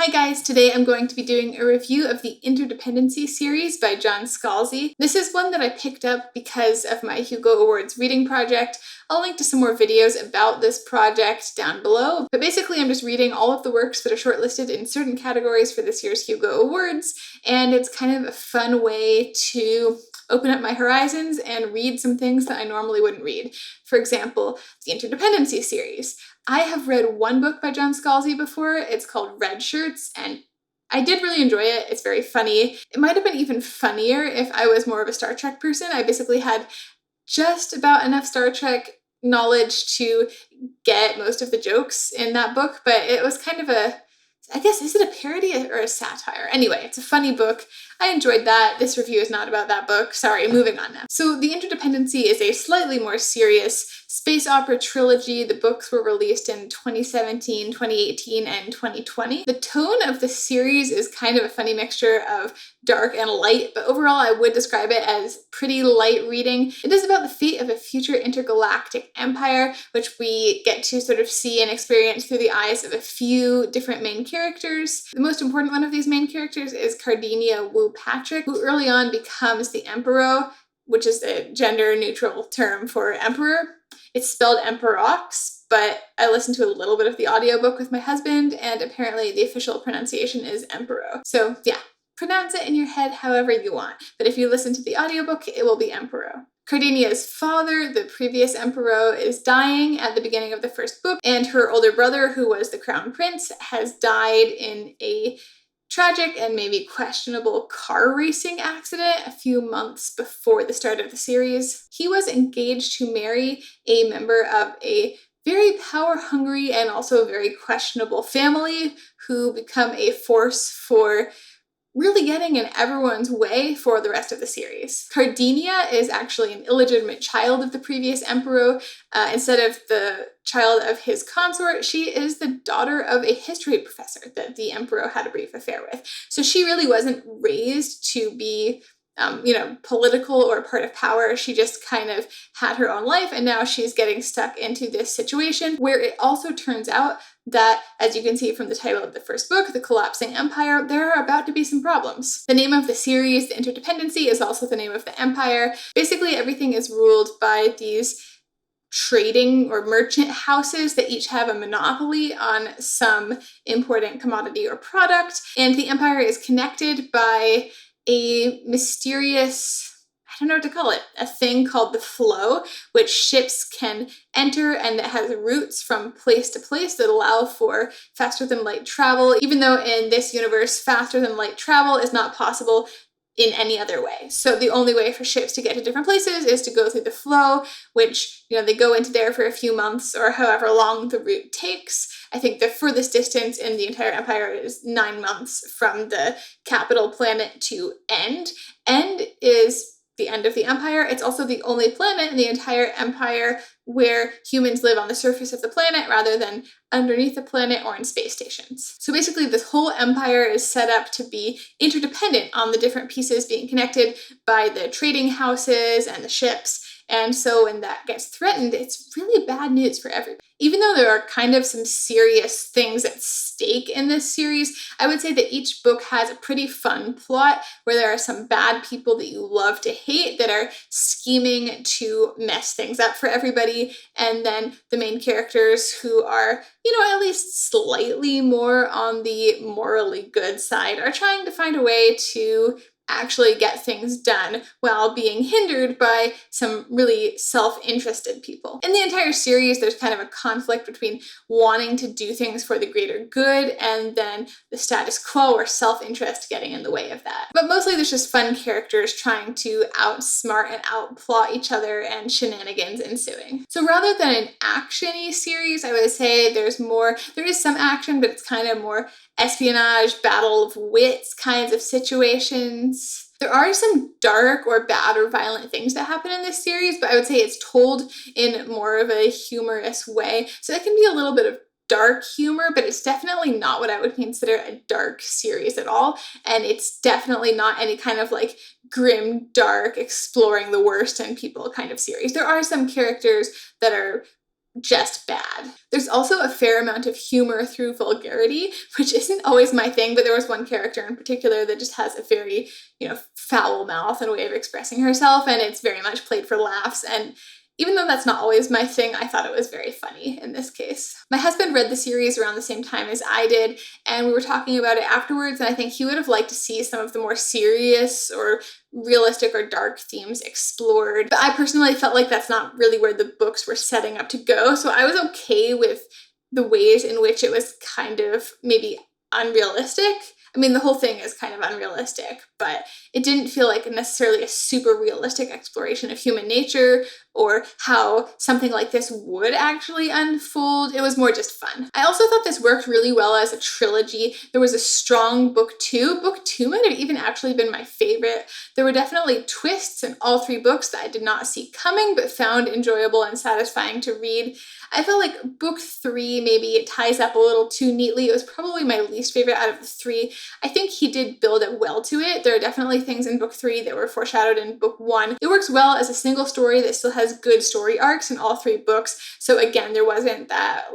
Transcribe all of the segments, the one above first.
Hi guys, today I'm going to be doing a review of the Interdependency Series by John Scalzi. This is one that I picked up because of my Hugo Awards reading project. I'll link to some more videos about this project down below, but basically I'm just reading all of the works that are shortlisted in certain categories for this year's Hugo Awards, and it's kind of a fun way to open up my horizons and read some things that I normally wouldn't read. For example, the Interdependency Series. I have read one book by John Scalzi before. It's called Red Shirts, and I did really enjoy it. It's very funny. It might have been even funnier if I was more of a Star Trek person. I basically had just about enough Star Trek knowledge to get most of the jokes in that book, but it was kind of I guess, is it a parody or a satire? Anyway, it's a funny book. I enjoyed that. This review is not about that book. Sorry, moving on now. So The Interdependency is a slightly more serious space opera trilogy. The books were released in 2017, 2018, and 2020. The tone of the series is kind of a funny mixture of dark and light, but overall I would describe it as pretty light reading. It is about the fate of a future intergalactic empire, which we get to sort of see and experience through the eyes of a few different main characters. The most important one of these main characters is Cardinia Wu Patrick, who early on becomes the Emperor, which is a gender-neutral term for emperor. It's spelled Emperox, but I listened to a little bit of the audiobook with my husband, and apparently the official pronunciation is Emperor. So yeah, pronounce it in your head however you want, but if you listen to the audiobook, it will be Emperor. Cardinia's father, the previous emperor, is dying at the beginning of the first book, and her older brother, who was the crown prince, has died in a tragic and maybe questionable car racing accident a few months before the start of the series. He was engaged to marry a member of a very power-hungry and also very questionable family who become a force for really getting in everyone's way for the rest of the series. Cardinia is actually an illegitimate child of the previous emperor. Instead of the child of his consort, she is the daughter of a history professor that the emperor had a brief affair with. So she really wasn't raised to be political or part of power. She just kind of had her own life, and now she's getting stuck into this situation where it also turns out that, as you can see from the title of the first book, The Collapsing Empire, there are about to be some problems. The name of the series, The Interdependency, is also the name of the empire. Basically, everything is ruled by these trading or merchant houses that each have a monopoly on some important commodity or product, and the empire is connected by a mysterious, I don't know what to call it, a thing called the flow, which ships can enter and that has routes from place to place that allow for faster than light travel, even though in this universe, faster than light travel is not possible in any other way. So the only way for ships to get to different places is to go through the flow, which, they go into there for a few months or however long the route takes. I think the furthest distance in the entire empire is 9 months from the capital planet to End. End is the end of the empire. It's also the only planet in the entire empire where humans live on the surface of the planet rather than underneath the planet or in space stations. So basically this whole empire is set up to be interdependent on the different pieces being connected by the trading houses and the ships. And so when that gets threatened, it's really bad news for everybody. Even though there are kind of some serious things at stake in this series, I would say that each book has a pretty fun plot where there are some bad people that you love to hate that are scheming to mess things up for everybody. And then the main characters who are, at least slightly more on the morally good side are trying to find a way to actually get things done while being hindered by some really self-interested people. In the entire series, there's kind of a conflict between wanting to do things for the greater good and then the status quo or self-interest getting in the way of that. But mostly there's just fun characters trying to outsmart and outplot each other and shenanigans ensuing. So rather than an action-y series, I would say there is some action, but it's kind of more espionage, battle of wits kinds of situations. There are some dark or bad or violent things that happen in this series, but I would say it's told in more of a humorous way. So that can be a little bit of dark humor, but it's definitely not what I would consider a dark series at all. And it's definitely not any kind of like grim, dark, exploring the worst in people kind of series. There are some characters that are just bad. There's also a fair amount of humor through vulgarity, which isn't always my thing, but there was one character in particular that just has a very, foul mouth and way of expressing herself, and it's very much played for laughs, and even though that's not always my thing, I thought it was very funny in this case. My husband read the series around the same time as I did, and we were talking about it afterwards, and I think he would have liked to see some of the more serious or realistic or dark themes explored. But I personally felt like that's not really where the books were setting up to go, so I was okay with the ways in which it was kind of maybe unrealistic. I mean, the whole thing is kind of unrealistic, but it didn't feel like necessarily a super realistic exploration of human nature or how something like this would actually unfold. It was more just fun. I also thought this worked really well as a trilogy. There was a strong book two. Book two might have even actually been my favorite. There were definitely twists in all three books that I did not see coming, but found enjoyable and satisfying to read. I felt like book three, maybe it ties up a little too neatly. It was probably my least favorite out of the three. I think he did build up well to it. There are definitely things in book three that were foreshadowed in book one. It works well as a single story that still has good story arcs in all three books. So again, there wasn't that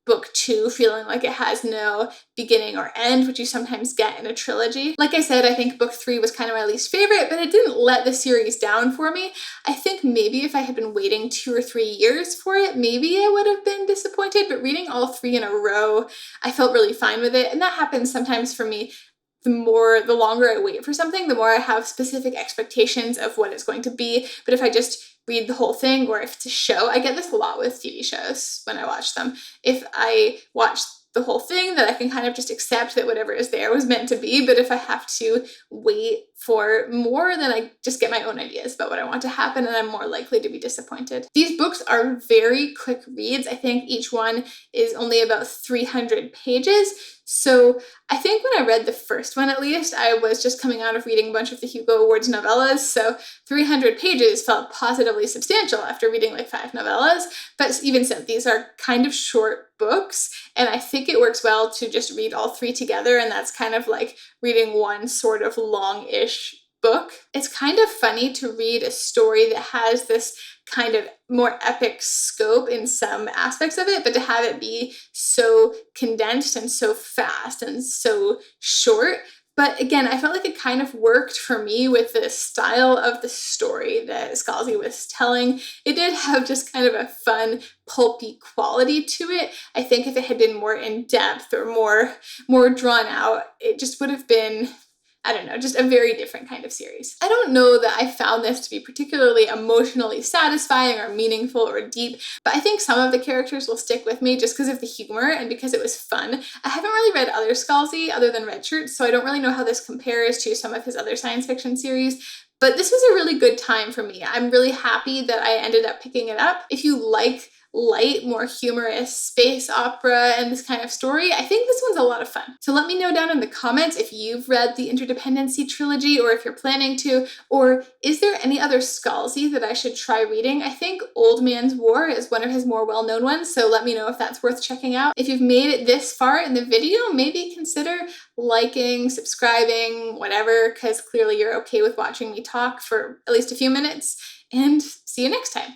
book two feeling like it has no beginning or end, which you sometimes get in a trilogy. Like I said, I think book three was kind of my least favorite, but it didn't let the series down for me. I think maybe if I had been waiting 2 or 3 years for it, maybe I would have been disappointed, but reading all three in a row, I felt really fine with it. And that happens sometimes for me. The longer I wait for something, the more I have specific expectations of what it's going to be. But if I just read the whole thing, or if it's a show, I get this a lot with TV shows when I watch them. If I watch the whole thing, that I can kind of just accept that whatever is there was meant to be. But if I have to wait for more, then I just get my own ideas about what I want to happen, and I'm more likely to be disappointed. These books are very quick reads. I think each one is only about 300 pages. So I think when I read the first one, at least, I was just coming out of reading a bunch of the Hugo Awards novellas, so 300 pages felt positively substantial after reading 5 novellas. But even so, these are kind of short books, and I think it works well to just read all three together, and that's kind of like reading one sort of long-ish book. It's kind of funny to read a story that has this kind of more epic scope in some aspects of it, but to have it be so condensed and so fast and so short. But again, I felt like it kind of worked for me with the style of the story that Scalzi was telling. It did have just kind of a fun, pulpy quality to it. I think if it had been more in-depth or more drawn out, it just would have been, I don't know, just a very different kind of series. I don't know that I found this to be particularly emotionally satisfying or meaningful or deep, but I think some of the characters will stick with me just because of the humor and because it was fun. I haven't really read other Scalzi other than Red Shirts, so I don't really know how this compares to some of his other science fiction series, but this was a really good time for me. I'm really happy that I ended up picking it up. If you like light, more humorous space opera and this kind of story, I think this one's a lot of fun. So let me know down in the comments if you've read the Interdependency trilogy, or if you're planning to, or is there any other Scalzi that I should try reading? I think Old Man's War is one of his more well-known ones, so let me know if that's worth checking out. If you've made it this far in the video, maybe consider liking, subscribing, whatever, because clearly you're okay with watching me talk for at least a few minutes, and see you next time.